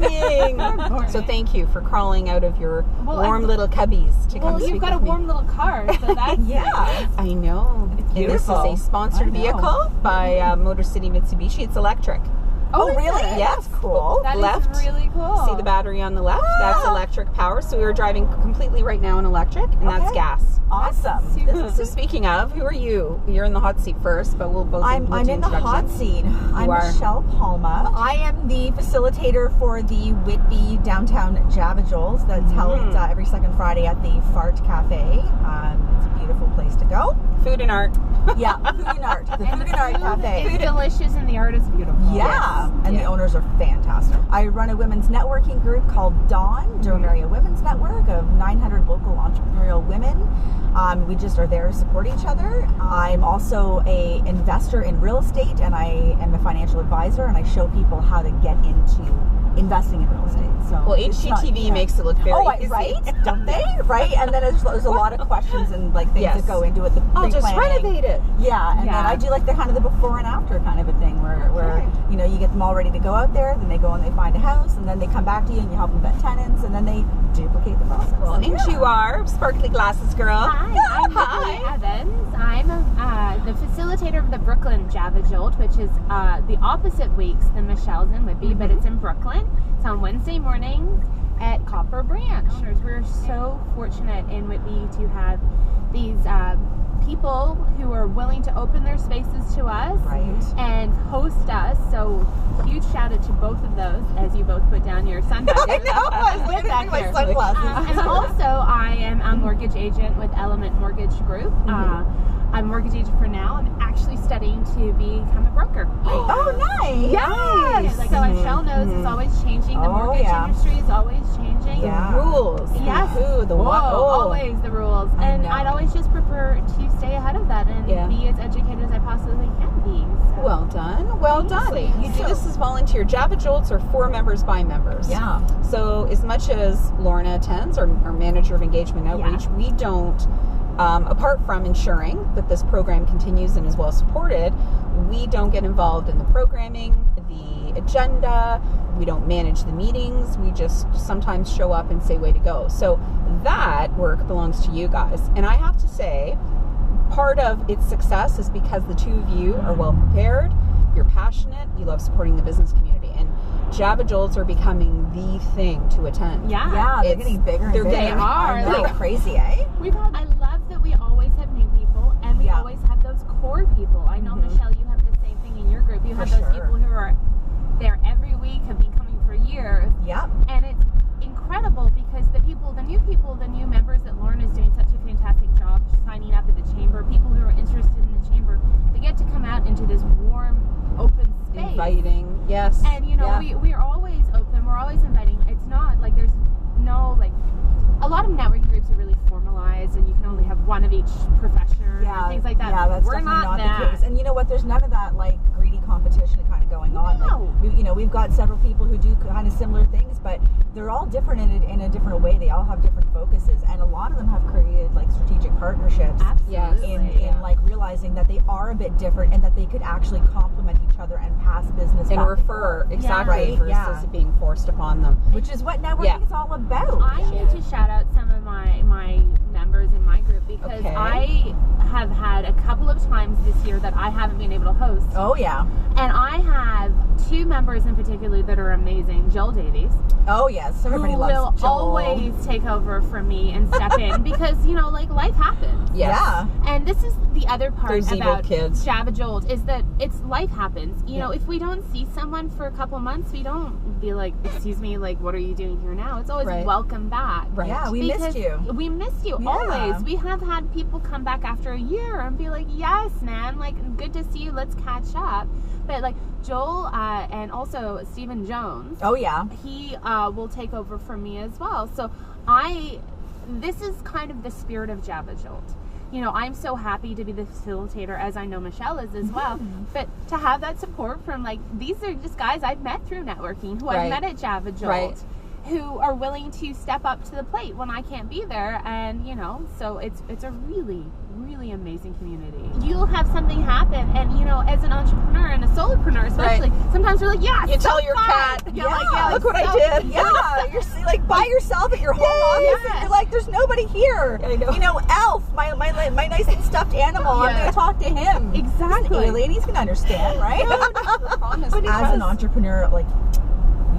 morning. So thank you for crawling out of your warm little cubbies to come speak with me. Well, you've got a warm little car, so that's yeah. I know. And this is a sponsored vehicle by Motor City Mitsubishi. It's electric. Oh, really? Yeah, that's cool. That left. is really cool. See the battery on the left? That's electric power. So we were driving completely right now in electric, and that's gas. Awesome. So speaking of, who are you? You're in the hot seat first, but we'll both. I'm in the hot seat. I'm Michelle Palma. I am the facilitator for the Whitby downtown Java Jolt that's held every second Friday at the Fart Cafe. It's a beautiful place to go. Food and art. Yeah, food and art. The Food and Art Cafe. It's delicious and the art is beautiful. Yeah, and the owners are fantastic. I run a women's networking group called Dawn, Durham Area Women's Network of 900 local entrepreneurial women. We just are there to support each other. I'm also an investor in real estate, and I am a financial advisor, and I show people how to get into investing in real estate. So well, HGTV makes it look very easy. Right? Don't they? Right? And then there's a lot of questions and like things that go into it. The I'll just renovate it. Yeah, and then I do like the kind of the before and after kind of a thing where you know, you get them all ready to go out there, then they go and they find a house, and then they come back to you and you help them vet tenants, and then they duplicate the process. Well, and you are sparkly glasses girl. Hi, I'm Nicolee Evans. I'm the facilitator of the Brooklyn Java Jolt, which is the opposite weeks than Michelle's in Whitby, but it's in Brooklyn. It's on Wednesday mornings at Copper Branch. We're so fortunate in Whitby to have these people who are willing to open their spaces to us and host us. So huge shout out to both of those as you both put down your sunglasses. I know, I was looking at my sunglasses. And also I am a mortgage agent with Element Mortgage Group. I'm a mortgage agent for now. I'm actually studying to become a broker. Oh, nice. Yes. So Michelle knows it's always changing. The mortgage industry is always changing. The rules. Yes. Always the rules. And I'd always just prefer to stay ahead of that and be as educated as I possibly can be. So. Well done. Well done. You do this as volunteer. Java Jolts are for members by members. Yeah. So as much as Lorna attends, our manager of engagement outreach, we don't, apart from ensuring that this program continues and is well supported, we don't get involved in the programming, the agenda, we don't manage the meetings, we just sometimes show up and say way to go. So that work belongs to you guys. And I have to say, part of its success is because the two of you are well prepared, you're passionate, you love supporting the business community, and Java Jolts are becoming the thing to attend. Yeah, they're getting bigger and bigger. They are. They're crazy, eh? I love that we always have new people, and we always have those core people. I know, Michelle, you have the same thing in your group. You have those people who are there every week, have been coming for years. Yep. And it's incredible because the new members that Lauren is doing such a fantastic job signing up at the chamber, people who are interested in the chamber, they get to come out into this warm, open space. Inviting, yes. And, you know, we're always open, we're always inviting. It's not like there's no, like, a lot of networking groups are really formalized and you can only have one of each profession and things like that. Yeah, that's we're definitely not that. the case. And you know what? There's none of that, like, greedy competition kind of going on. Like, we've got several people who do kind of similar things, but they're all different in a different way. They all have different focuses, and a lot of them have created like strategic partnerships. Absolutely. In like realizing that they are a bit different and that they could actually complement each other and pass business and back refer and exactly versus it being forced upon them, which is what networking is all about. I need to shout out some of my members in my group because I have had a couple of times this year that I haven't been able to host. Oh yeah. And I have two members in particular that are amazing. Joel Davies. Oh yes, everybody who loves will Joel. Always take over for me and step in because, you know, like life happens. Yes. Yeah. And this is the other part Those about kids. Java Jolt is that it's life happens. You know, if we don't see someone for a couple months, we don't be like, excuse me, like, what are you doing here now? It's always welcome back. Right. Yeah, we missed you. We missed you always. We have had people come back after a year and be like, yes, man, like, good to see you. Let's catch up. But like Joel and also Stephen Jones. Oh yeah. He will take over for me as well. So this is kind of the spirit of Java Jolt. You know, I'm so happy to be the facilitator, as I know Michelle is as well. But to have that support from, like, these are just guys I've met through networking, who I've met at Java Jolt, who are willing to step up to the plate when I can't be there. And, you know, so it's a really, really amazing community. You'll have something happen, and you know, as an entrepreneur and a solopreneur especially, sometimes you're like, yeah, you tell your cat, look what I did. Yeah, you're like by yourself at your home office, and you're like, there's nobody here. I know. You know, Elf, my nice and stuffed animal. I'm going to talk to him. Exactly. The lady's going to understand, right? But as an entrepreneur, like,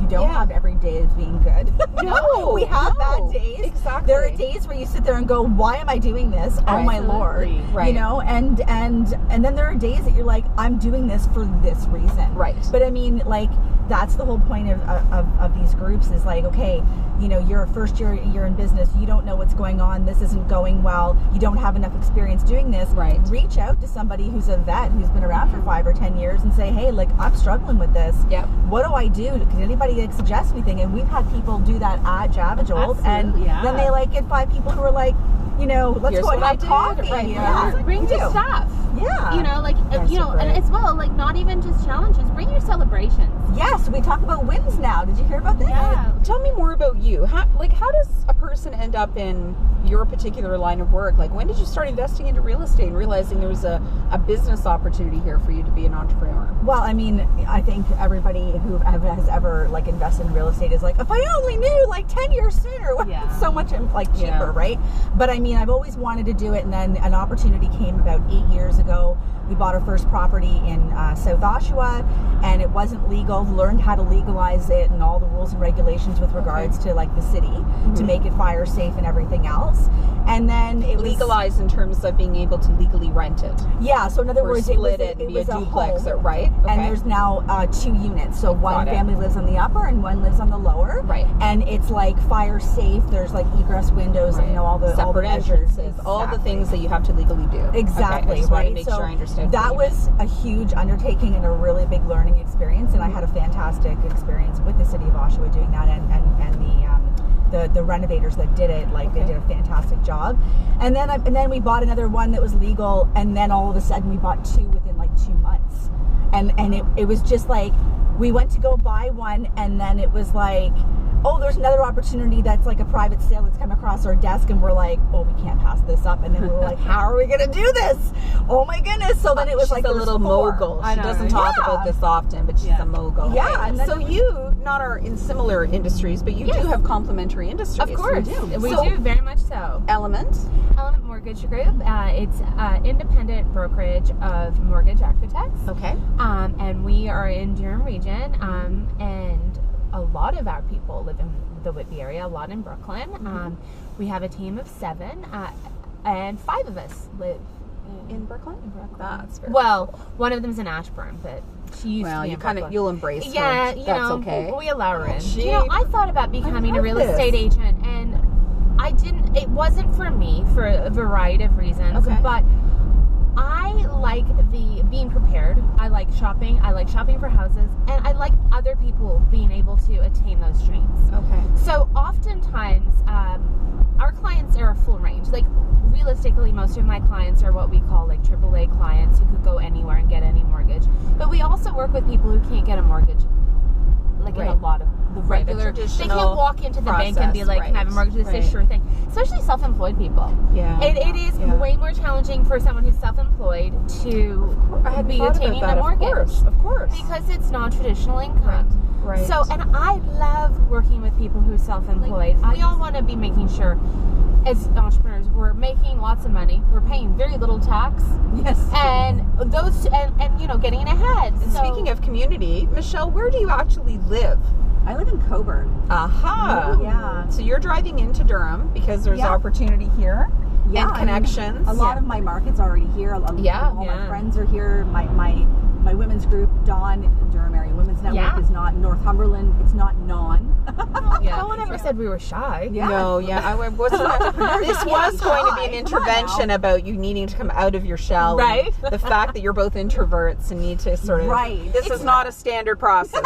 you don't have every day as being good. No, we have bad days. Exactly. There are days where you sit there and go, "Why am I doing this? Oh my Lord!" Right. You know, and then there are days that you're like, "I'm doing this for this reason." Right. But I mean, like, that's the whole point of these groups is like, okay, you know, you're a first year in business, you don't know what's going on, this isn't going well, you don't have enough experience doing this. Right. Reach out to somebody who's a vet who's been around for 5 or 10 years and say, hey, like, I'm struggling with this. Yep. What do I do? Can anybody like suggest anything? And we've had people do that at Java Jolt, and then they like get 5 people who are like, you know, let's go and have coffee. Right. Yeah. Bring your stuff. Yeah. You know, like, you know, and as well, like, not even just challenges, bring your celebrations. Yes, we talk about wins now. Did you hear about that? Yeah. Tell me more about you. How does a person end up in your particular line of work? Like, when did you start investing into real estate and realizing there was a business opportunity here for you to be an entrepreneur? Well, I mean, I think everybody who has ever like invested in real estate is like, if I only knew like 10 years sooner, it's so much like cheaper, right? But I mean, I've always wanted to do it, and then an opportunity came about 8 years ago. We bought our first property in South Oshawa, and it wasn't legal. Learned how to legalize it and all the rules and regulations with regards to like the city to make it fire safe and everything else. And then it was legalized in terms of being able to legally rent it. Yeah, so in other words, it was a duplex, home, right? Okay. And there's now 2 units. So one family lives on the upper and one lives on the lower. Right. And it's like fire safe. There's like egress windows, and, you know, all the separate measures, all the things that you have to legally do. Exactly. Okay, I just want to make so sure I understand. That was a huge undertaking and a really big learning experience, and I had a fantastic experience with the city of Oshawa doing that, and the renovators that did it, like they did a fantastic job. And then we bought another one that was legal, and then all of a sudden we bought 2 within like 2 months, and it was just like we went to go buy one, and then it was like, oh, there's another opportunity that's like a private sale that's come across our desk, and we're like, oh, we can't pass this up. And then we were like, how are we going to do this? Oh my goodness. So then it was like a little mogul. She doesn't talk about this often, but she's a mogul. Yeah. And so you not are in similar industries, but you do have complementary industries. Of course. We do, very much so. Element Mortgage Group. It's independent brokerage of mortgage architects. Okay. And we are in Durham region, and a lot of our people live in the Whitby area, a lot in Brooklyn. We have a team of 7, and 5 of us live in Brooklyn. That's very cool. One of them's in Ashburn, but she used to be in Brooklyn. You'll embrace her. Yeah, That's okay. We allow her in. You know, I thought about becoming a real estate agent, and I didn't. It wasn't for me for a variety of reasons, but I like being prepared. I like shopping. I like shopping for houses, and I like other people being able to attain those dreams. Okay. So oftentimes, our clients are a full range. Like realistically, most of my clients are what we call like AAA clients who could go anywhere and get any mortgage. But we also work with people who can't get a mortgage, like in a lot of the regular. They can't walk into the bank and be like, "Can I have a mortgage?" They say, "Sure thing." Especially self-employed people. Yeah. It is way more challenging for someone who's self-employed to be attaining a mortgage. Of course. Because it's non-traditional income. Right. So, and I love working with people who are self-employed. We all want to be making sure, as entrepreneurs, we're making lots of money. We're paying very little tax. Yes. And those, and you know, getting ahead. And speaking of community, Michelle, where do you actually live? I live in Coburn. Aha. Yeah. So you're driving into Durham because there's opportunity here. Yeah. And connections. A lot of my market's already here. All my friends are here. My women's group, Dawn, Durham Area Women's Network, is not Northumberland. It's not No one ever said we were shy. Yeah. No, I wasn't. This was going to be an intervention about you needing to come out of your shell. Right. The fact that you're both introverts and need to sort of. Right. This is not a standard process.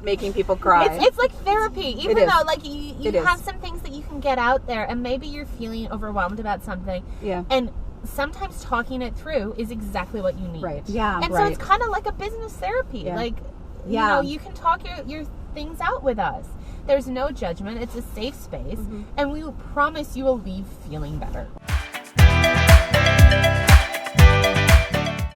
Making people cry. It's like therapy, even though like you have some things that you can get out there, and maybe you're feeling overwhelmed about something. Yeah. And sometimes talking it through is exactly what you need. Right. Yeah. And so it's kind of like a business therapy. Yeah. Like, you know, you can talk your things out with us. There's no judgment. It's a safe space, and we promise you will leave feeling better.